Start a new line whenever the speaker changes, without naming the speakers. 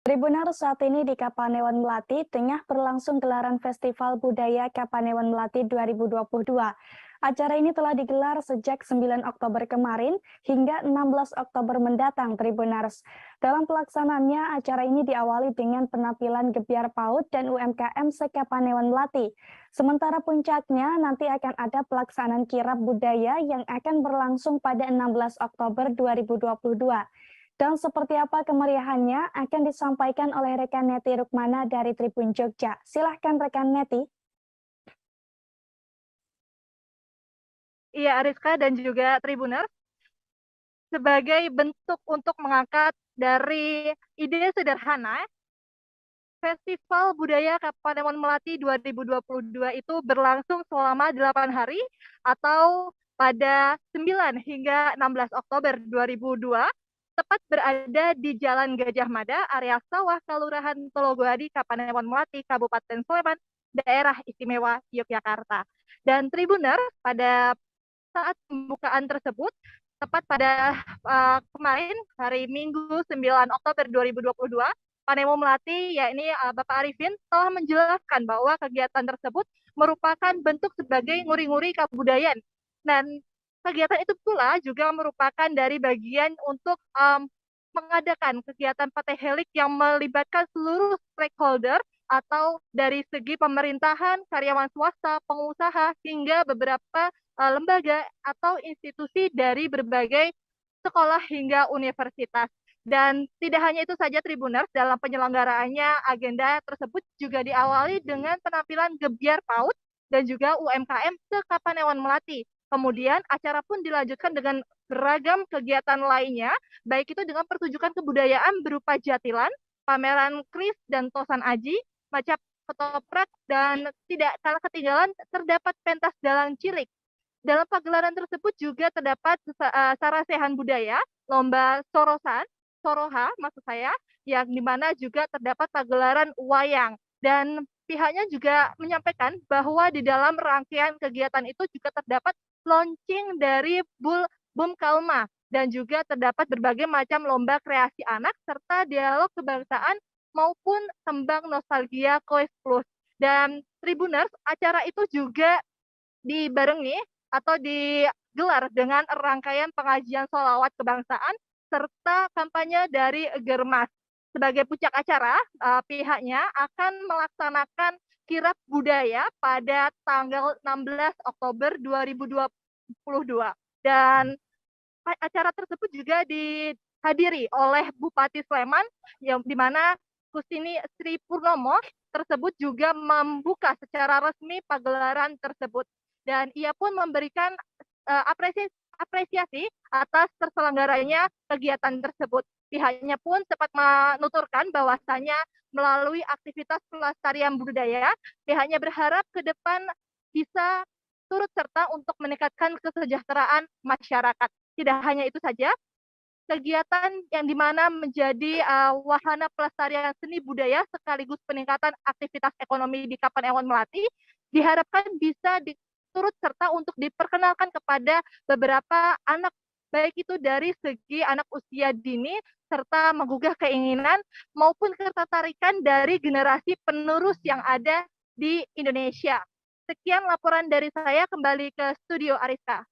Tribuners, saat ini di Kapanewon Melati tengah berlangsung gelaran Festival Budaya Kapanewon Melati 2022. Acara ini telah digelar sejak 9 Oktober kemarin hingga 16 Oktober mendatang, Tribuners. Dalam pelaksanaannya, acara ini diawali dengan penampilan gebyar PAUD dan UMKM se-Kapanewon Melati. Sementara puncaknya nanti akan ada pelaksanaan kirab budaya yang akan berlangsung pada 16 Oktober 2022. Dan seperti apa kemeriahannya akan disampaikan oleh rekan Neti Rukmana dari Tribun Jogja. Silahkan rekan Neti.
Iya, Ariska dan juga Tribuners, sebagai bentuk untuk mengangkat dari ide sederhana, Festival Budaya Kapanewon Melati 2022 itu berlangsung selama 8 hari atau pada 9 hingga 16 Oktober 2002, tepat berada di Jalan Gajah Mada, area sawah Kelurahan Tologoadi, Kapanewon Melati, Kabupaten Sleman, Daerah Istimewa Yogyakarta. Dan Tribuner, pada saat pembukaan tersebut, tepat pada kemarin, hari Minggu 9 Oktober 2022, Panemo Melati, yakni Bapak Arifin, telah menjelaskan bahwa kegiatan tersebut merupakan bentuk sebagai nguri-nguri kebudayaan. Dan kegiatan itu pula juga merupakan dari bagian untuk mengadakan kegiatan patehelik yang melibatkan seluruh stakeholder atau dari segi pemerintahan, karyawan swasta, pengusaha, hingga beberapa lembaga atau institusi dari berbagai sekolah hingga universitas. Dan tidak hanya itu saja, Tribuners, dalam penyelenggaraannya agenda tersebut juga diawali dengan penampilan gebyar PAUD dan juga UMKM se-Kapanewon Melati. Kemudian acara pun dilanjutkan dengan beragam kegiatan lainnya, baik itu dengan pertunjukan kebudayaan berupa jatilan, pameran kris dan tosan aji, macam ketoprak, dan tidak kalah ketinggalan terdapat pentas dalang cilik. Dalam pagelaran tersebut juga terdapat sarasehan budaya, lomba sorosan, soroha maksud saya, yang dimana juga terdapat pagelaran wayang. Dan pihaknya juga menyampaikan bahwa di dalam rangkaian kegiatan itu juga terdapat launching dari Bum Kalma, dan juga terdapat berbagai macam lomba kreasi anak serta dialog kebangsaan maupun tembang nostalgia Koes Plus. Dan Tribuners, acara itu juga dibarengi atau digelar dengan rangkaian pengajian sholawat kebangsaan serta kampanye dari Germas. Sebagai puncak acara, pihaknya akan melaksanakan kirab budaya pada tanggal 16 Oktober 2022. Dan acara tersebut juga dihadiri oleh Bupati Sleman, yang di mana Kustini Sri Purnomo tersebut juga membuka secara resmi pagelaran tersebut. Dan ia pun memberikan apresiasi atas terselenggaranya kegiatan tersebut. Pihaknya pun sempat menuturkan bahwasanya melalui aktivitas pelestarian budaya, pihaknya berharap ke depan bisa turut serta untuk meningkatkan kesejahteraan masyarakat. Tidak hanya itu saja, kegiatan yang dimana menjadi wahana pelestarian seni budaya sekaligus peningkatan aktivitas ekonomi di Kapanewon Melati diharapkan bisa turut serta untuk diperkenalkan kepada beberapa anak, baik itu dari segi anak usia dini serta menggugah keinginan maupun ketertarikan dari generasi penerus yang ada di Indonesia. Sekian laporan dari saya, kembali ke studio Ariska.